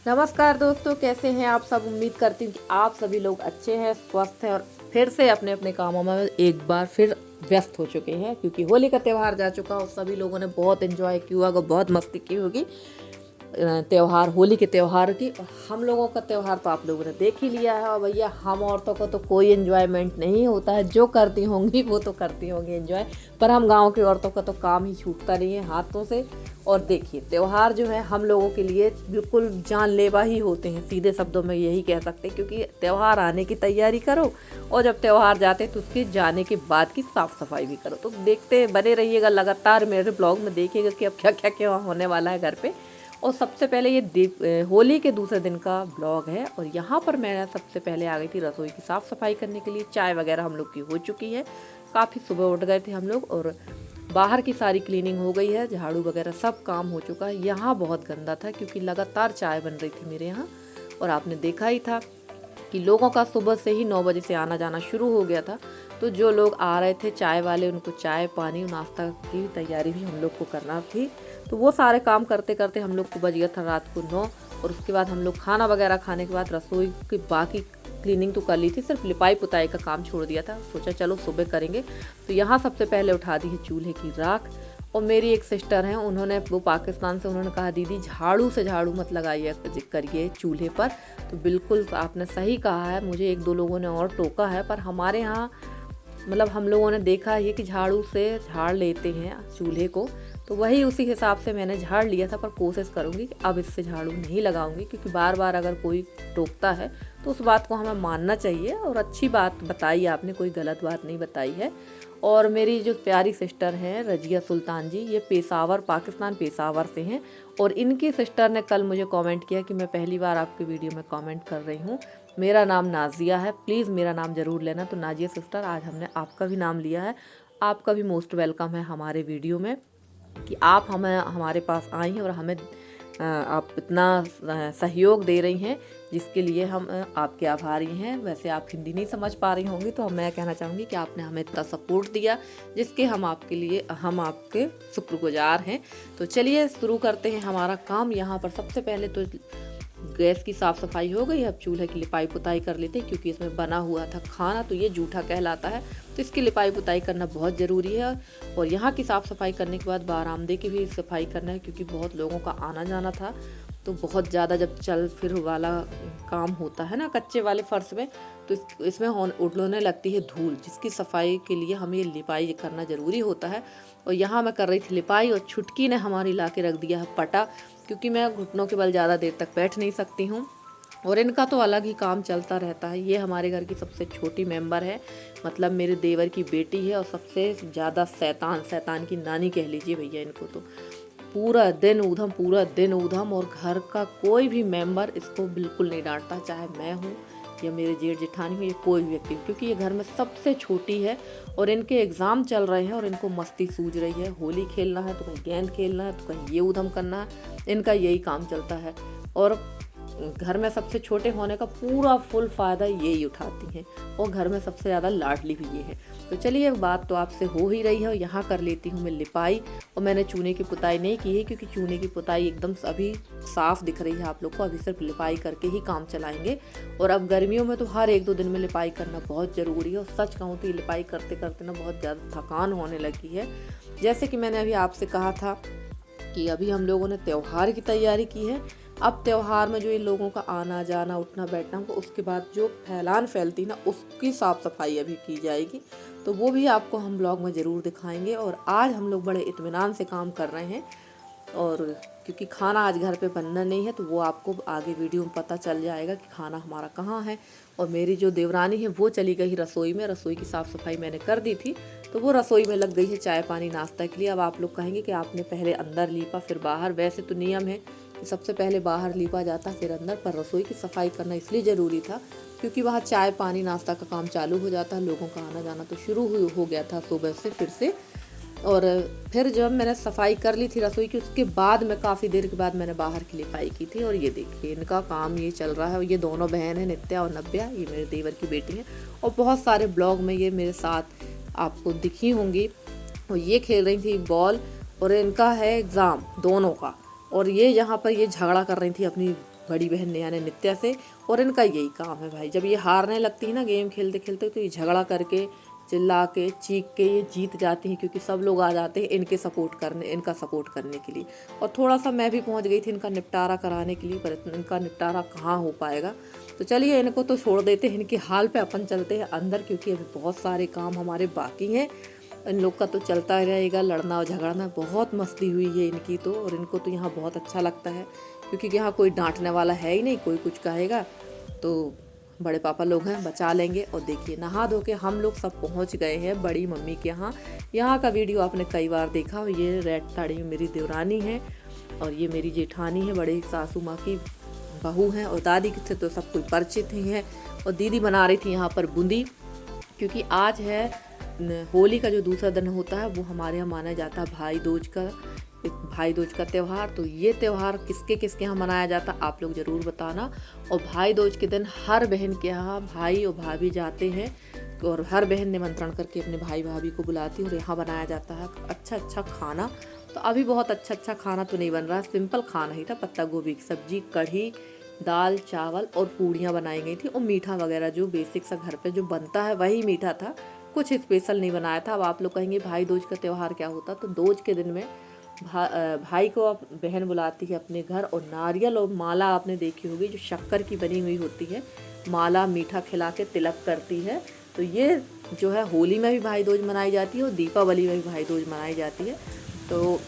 नमस्कार दोस्तों, कैसे हैं आप सब। उम्मीद करती हूँ कि आप सभी लोग अच्छे हैं, स्वस्थ हैं और फिर से अपने अपने कामों में एक बार फिर व्यस्त हो चुके हैं, क्योंकि होली का त्यौहार जा चुका और सभी लोगों ने बहुत एंजॉय किया होगा, बहुत मस्ती की होगी त्यौहार, होली के त्यौहार की। और हम लोगों का त्यौहार तो आप लोगों ने देख ही लिया है। और भैया हम औरतों को तो कोई एंजॉयमेंट नहीं होता है, जो करती होंगी वो तो करती होंगी एंजॉय, पर हम गांव की औरतों का तो काम ही छूटता नहीं है हाथों से। और देखिए, त्यौहार जो है हम लोगों के लिए बिल्कुल जानलेवा ही होते हैं, सीधे शब्दों में यही कह सकते हैं, क्योंकि त्यौहार आने की तैयारी करो और जब त्यौहार जाते हैं तो उसके जाने के बाद की साफ़ सफाई भी करो। तो देखते बने रहिएगा, लगातार मेरे ब्लॉग में देखिएगा कि अब क्या क्या क्या होने वाला है घर पे। और सबसे पहले ये होली के दूसरे दिन का ब्लॉग है, और यहाँ पर मैं सबसे पहले आ गई थी रसोई की साफ़ सफाई करने के लिए। चाय वगैरह हम लोग की हो चुकी है, काफ़ी सुबह उठ गए थे हम लोग, और बाहर की सारी क्लीनिंग हो गई है, झाड़ू वगैरह सब काम हो चुका है। यहाँ बहुत गंदा था क्योंकि लगातार चाय बन रही थी मेरे यहाँ, और आपने देखा ही था कि लोगों का सुबह से ही 9 बजे से आना जाना शुरू हो गया था। तो जो लोग आ रहे थे चाय वाले, उनको चाय पानी नाश्ता की तैयारी भी हम लोग को करना थी। तो वो सारे काम करते करते हम लोग को बज गया था रात को 9। और उसके बाद हम लोग खाना वगैरह खाने के बाद रसोई की बाकी क्लीनिंग तो कर ली थी, सिर्फ लिपाई पुताई का काम छोड़ दिया था, सोचा चलो सुबह करेंगे। तो यहाँ सबसे पहले उठा दी है चूल्हे की राख। और मेरी एक सिस्टर हैं, उन्होंने वो पाकिस्तान से, उन्होंने कहा दीदी झाड़ू से झाड़ू मत लगाइए करिए चूल्हे पर। तो बिल्कुल आपने सही कहा है, मुझे एक दो लोगों ने और टोका है, पर हमारे यहाँ मतलब हम लोगों ने देखा है कि झाड़ू से झाड़ लेते हैं चूल्हे को। तो वही उसी हिसाब से मैंने झाड़ लिया था, पर कोशिश करूँगी कि अब इससे झाड़ू नहीं लगाऊंगी, क्योंकि बार बार अगर कोई टोकता है तो उस बात को हमें मानना चाहिए। और अच्छी बात बताई आपने, कोई गलत बात नहीं बताई है। और मेरी जो प्यारी सिस्टर हैं रजिया सुल्तान जी, ये पेशावर, पाकिस्तान पेशावर से हैं। और इनकी सिस्टर ने कल मुझे कमेंट किया कि मैं पहली बार आपके वीडियो में कमेंट कर रही हूँ, मेरा नाम नाजिया है, प्लीज़ मेरा नाम ज़रूर लेना। तो नाजिया सिस्टर, आज हमने आपका भी नाम लिया है, आपका भी मोस्ट वेलकम है हमारे वीडियो में, कि आप हमें हमारे पास आई हैं और हमें आप इतना सहयोग दे रही हैं, जिसके लिए हम आपके आभारी हैं। वैसे आप हिंदी नहीं समझ पा रही होंगी, तो मैं कहना चाहूँगी कि आपने हमें इतना सपोर्ट दिया, जिसके हम आपके शुक्रगुजार हैं। तो चलिए शुरू करते हैं हमारा काम। यहाँ पर सबसे पहले तो गैस की साफ़ सफाई हो गई, अब चूल्हे की लिपाई पुताई कर लेते हैं, क्योंकि इसमें बना हुआ था खाना, तो ये जूठा कहलाता है, तो इसकी लिपाई पुताई करना बहुत ज़रूरी है। और यहाँ की साफ़ सफाई करने के बाद बारामदे की भी सफाई करना है, क्योंकि बहुत लोगों का आना जाना था। तो बहुत ज़्यादा जब चल फिर वाला काम होता है ना कच्चे वाले फर्श में, तो इसमें उड़ने लगती है धूल, जिसकी सफाई के लिए हमें ये लिपाई करना ज़रूरी होता है। और यहाँ मैं कर रही थी लिपाई, और छुटकी ने हमारी ला के रख दिया है पटा, क्योंकि मैं घुटनों के बल ज़्यादा देर तक बैठ नहीं सकती हूँ, और इनका तो अलग ही काम चलता रहता है। ये हमारे घर की सबसे छोटी मेंबर है, मतलब मेरे देवर की बेटी है, और सबसे ज़्यादा शैतान की नानी कह लीजिए भैया इनको। तो पूरा दिन ऊधम, और घर का कोई भी मेंबर इसको बिल्कुल नहीं डांटता, चाहे मैं हूँ या मेरे जेठ जेठानी हो या कोई भी व्यक्ति, क्योंकि ये घर में सबसे छोटी है। और इनके एग्ज़ाम चल रहे हैं और इनको मस्ती सूझ रही है, होली खेलना है तो कहीं गेंद खेलना है, तो कहीं ये उधम करना है, इनका यही काम चलता है। और घर में सबसे छोटे होने का पूरा फुल फ़ायदा यही उठाती हैं, और घर में सबसे ज़्यादा लाडली भी ये है। तो चलिए, बात तो आपसे हो ही रही है, और यहाँ कर लेती हूँ मैं लिपाई। और मैंने चूने की पुताई नहीं की है, क्योंकि चूने की पुताई एकदम अभी साफ़ दिख रही है आप लोग को, अभी सिर्फ लिपाई करके ही काम चलाएंगे। और अब गर्मियों में तो हर 1-2 दिन में लिपाई करना बहुत ज़रूरी है। और सच कहूँ तो ये लिपाई करते करते ना बहुत ज़्यादा थकान होने लगी है। जैसे कि मैंने अभी आपसे कहा था कि अभी हम लोगों ने त्यौहार की तैयारी की है। अब त्यौहार में जो इन लोगों का आना जाना उठना बैठना होगा, उसके बाद जो फैलान फैलती ना, उसकी साफ़ सफाई अभी की जाएगी, तो वो भी आपको हम ब्लॉग में ज़रूर दिखाएंगे। और आज हम लोग बड़े इत्मीनान से काम कर रहे हैं, और क्योंकि खाना आज घर पे बनना नहीं है, तो वो आपको आगे वीडियो में पता चल जाएगा कि खाना हमारा कहाँ है। और मेरी जो देवरानी है वो चली गई रसोई में, रसोई की साफ़ सफाई मैंने कर दी थी, तो वो रसोई में लग गई है चाय पानी नाश्ता के लिए। अब आप लोग कहेंगे कि आपने पहले अंदर लीपा फिर बाहर, वैसे तो नियम है कि सबसे पहले बाहर लीपा जाता फिर अंदर, पर रसोई की सफाई करना इसलिए ज़रूरी था क्योंकि वहाँ चाय पानी नाश्ता का काम चालू हो जाता है, लोगों का आना जाना तो शुरू हो गया था सुबह से फिर से। और फिर जब मैंने सफाई कर ली थी रसोई की, उसके बाद मैं काफ़ी देर के बाद मैंने बाहर की लिपाई की थी। और ये देखिए इनका काम ये चल रहा है। ये दोनों बहन हैं, नित्या और नव्या, ये मेरे देवर की बेटी हैं, और बहुत सारे ब्लॉग में ये मेरे साथ आपको दिखी होंगी। और ये खेल रही थी बॉल, और इनका है एग्ज़ाम दोनों का, और ये यहाँ पर ये झगड़ा कर रही थी अपनी बड़ी बहन यानी नित्या से। और इनका यही काम है भाई, जब ये हारने लगती है ना गेम खेलते खेलते तो ये झगड़ा करके चिल्ला के चीख के ये जीत जाती हैं, क्योंकि सब लोग आ जाते हैं इनका सपोर्ट करने के लिए। और थोड़ा सा मैं भी पहुंच गई थी इनका निपटारा कराने के लिए, पर इनका निपटारा कहाँ हो पाएगा। तो चलिए इनको तो छोड़ देते हैं, इनके हाल पे अपन चलते हैं अंदर, क्योंकि अभी बहुत सारे काम हमारे बाकी हैं। इन लोग का तो चलता रहेगा लड़ना और झगड़ना, बहुत मस्ती हुई है इनकी तो। और इनको तो यहाँ बहुत अच्छा लगता है, क्योंकि यहाँ कोई डांटने वाला है ही नहीं, कोई कुछ कहेगा तो बड़े पापा लोग हैं बचा लेंगे। और देखिए नहा धो के हम लोग सब पहुँच गए हैं बड़ी मम्मी के यहाँ। यहाँ का वीडियो आपने कई बार देखा। ये रेड साड़ी में मेरी देवरानी है, और ये मेरी जेठानी है, बड़ी सासू माँ की बहू हैं। और दादी से तो सब कोई परिचित ही है। और दीदी बना रही थी यहाँ पर बूंदी, क्योंकि आज है होली का जो दूसरा दिन होता है, वो हमारे यहाँ माना जाता है भाई दूज का त्यौहार। तो ये त्यौहार किसके किसके यहाँ मनाया जाता है आप लोग ज़रूर बताना। और भाई दूज के दिन हर बहन के यहाँ भाई और भाभी जाते हैं, और हर बहन निमंत्रण करके अपने भाई भाभी को बुलाती है, और यहाँ बनाया जाता है अच्छा खाना। तो अभी बहुत अच्छा खाना तो नहीं बन रहा, सिंपल खाना ही था। पत्ता गोभी की सब्जी, कढ़ी, दाल, चावल और पूड़ियाँ बनाई गई थी। और मीठा वगैरह जो बेसिक सा घर पे जो बनता है वही मीठा था, कुछ स्पेशल नहीं बनाया था। अब आप लोग कहेंगे भाई दूज का त्यौहार क्या होता, तो दूज के दिन में भाई को अब बहन बुलाती है अपने घर, और नारियल और माला आपने देखी होगी जो शक्कर की बनी हुई होती है, माला मीठा खिला के तिलक करती है। तो ये जो है होली में भी भाई दूज मनाई जाती है, और दीपावली में भी भाई दूज मनाई जाती है। तो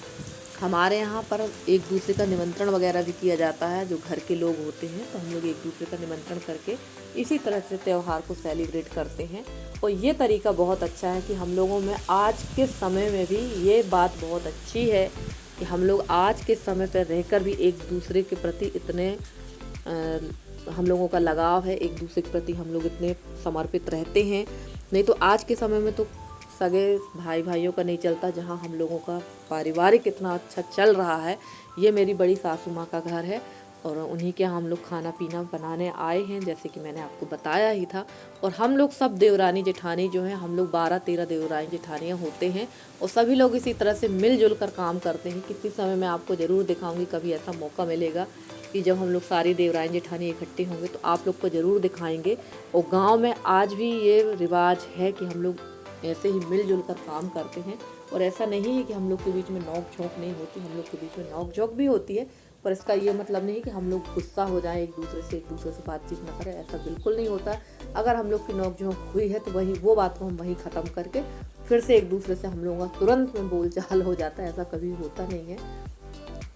हमारे यहाँ पर एक दूसरे का निमंत्रण वगैरह भी किया जाता है, जो घर के लोग होते हैं, तो हम लोग एक दूसरे का निमंत्रण करके इसी तरह से त्यौहार को सेलिब्रेट करते हैं। और ये तरीका बहुत अच्छा है कि हम लोगों में आज के समय में भी ये बात बहुत अच्छी है कि हम लोग आज के समय पर रहकर भी एक दूसरे के प्रति इतने हम लोगों का लगाव है, एक दूसरे के प्रति हम लोग इतने समर्पित रहते हैं। नहीं तो आज के समय में तो सगे भाइयों का नहीं चलता, जहाँ हम लोगों का पारिवारिक इतना अच्छा चल रहा है। ये मेरी बड़ी सासू माँ का घर है, और उन्हीं के हम लोग खाना पीना बनाने आए हैं, जैसे कि मैंने आपको बताया ही था। और हम लोग सब देवरानी जेठानी जो हैं, हम लोग 12-13 देवरानी जेठानियाँ होते हैं, और सभी लोग इसी तरह से मिलजुल कर काम करते हैं। किसी समय मैं आपको ज़रूर दिखाऊंगी, कभी ऐसा मौका मिलेगा कि जब हम लोग सारी देवरानी जेठानी इकट्ठे होंगे तो आप लोग को ज़रूर दिखाएंगे। और गाँव में आज भी ये रिवाज है कि हम लोग ऐसे ही मिलजुल कर काम करते हैं। और ऐसा नहीं है कि हम लोग के बीच में नोक झोंक नहीं होती, हम लोग के बीच में नोक झोंक भी होती है, पर इसका ये मतलब नहीं कि हम लोग गुस्सा हो जाएं, एक दूसरे से बातचीत न करें, ऐसा बिल्कुल नहीं होता। अगर हम लोग की नोक झोंक हुई है तो वो बात को हम वहीं ख़त्म करके फिर से एक दूसरे से हम लोगों का तुरंत में बोलचाल हो जाता है, ऐसा कभी होता नहीं है।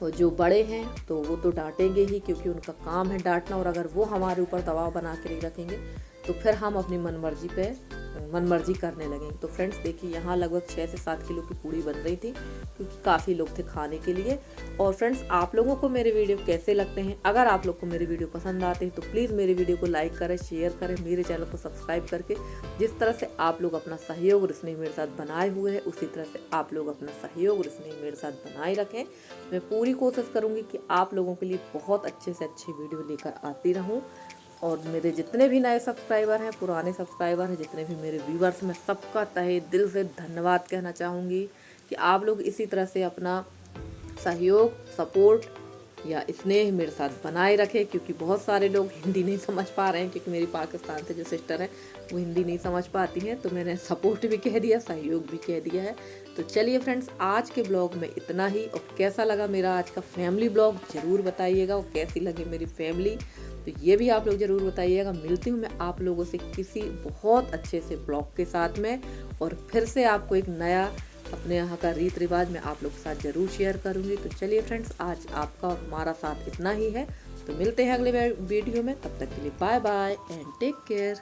और जो बड़े हैं तो वो तो डांटेंगे ही, क्योंकि उनका काम है डांटना। और अगर वो हमारे ऊपर दबाव बना के नहीं रखेंगे तो फिर हम अपनी मनमर्जी करने लगेंगे। तो फ्रेंड्स देखिए, यहाँ लगभग 6 से 7 किलो की पूड़ी बन रही थी, क्योंकि काफ़ी लोग थे खाने के लिए। और फ्रेंड्स आप लोगों को मेरे वीडियो कैसे लगते हैं? अगर आप लोग को मेरे वीडियो पसंद आते हैं तो प्लीज़ मेरे वीडियो को लाइक करें, शेयर करें, मेरे चैनल को सब्सक्राइब करके। जिस तरह से आप लोग अपना सहयोग और स्नेह मेरे साथ बनाए हुए हैं, उसी तरह से आप लोग अपना सहयोग और स्नेह मेरे साथ बनाए रखें। मैं पूरी कोशिश करूँगी कि आप लोगों के लिए बहुत अच्छे से अच्छे वीडियो लेकर आती रहूँ। और मेरे जितने भी नए सब्सक्राइबर हैं, पुराने सब्सक्राइबर हैं, जितने भी मेरे व्यूवर्स, मैं सबका तहे दिल से धन्यवाद कहना चाहूँगी कि आप लोग इसी तरह से अपना सहयोग, सपोर्ट या स्नेह मेरे साथ बनाए रखें। क्योंकि बहुत सारे लोग हिंदी नहीं समझ पा रहे हैं, क्योंकि मेरी पाकिस्तान से जो सिस्टर है वो हिंदी नहीं समझ पाती हैं, तो मैंने सपोर्ट भी कह दिया, सहयोग भी कह दिया है। तो चलिए फ्रेंड्स, आज के ब्लॉग में इतना ही। और कैसा लगा मेरा आज का फैमिली ब्लॉग ज़रूर बताइएगा, और कैसी लगी मेरी फैमिली तो ये भी आप लोग ज़रूर बताइएगा। मिलती हूँ मैं आप लोगों से किसी बहुत अच्छे से ब्लॉग के साथ में, और फिर से आपको एक नया अपने यहाँ का रीत रिवाज मैं आप लोग के साथ ज़रूर शेयर करूँगी। तो चलिए फ्रेंड्स, आज आपका हमारा साथ इतना ही है। तो मिलते हैं अगले वीडियो में, तब तक के लिए bye bye and take care.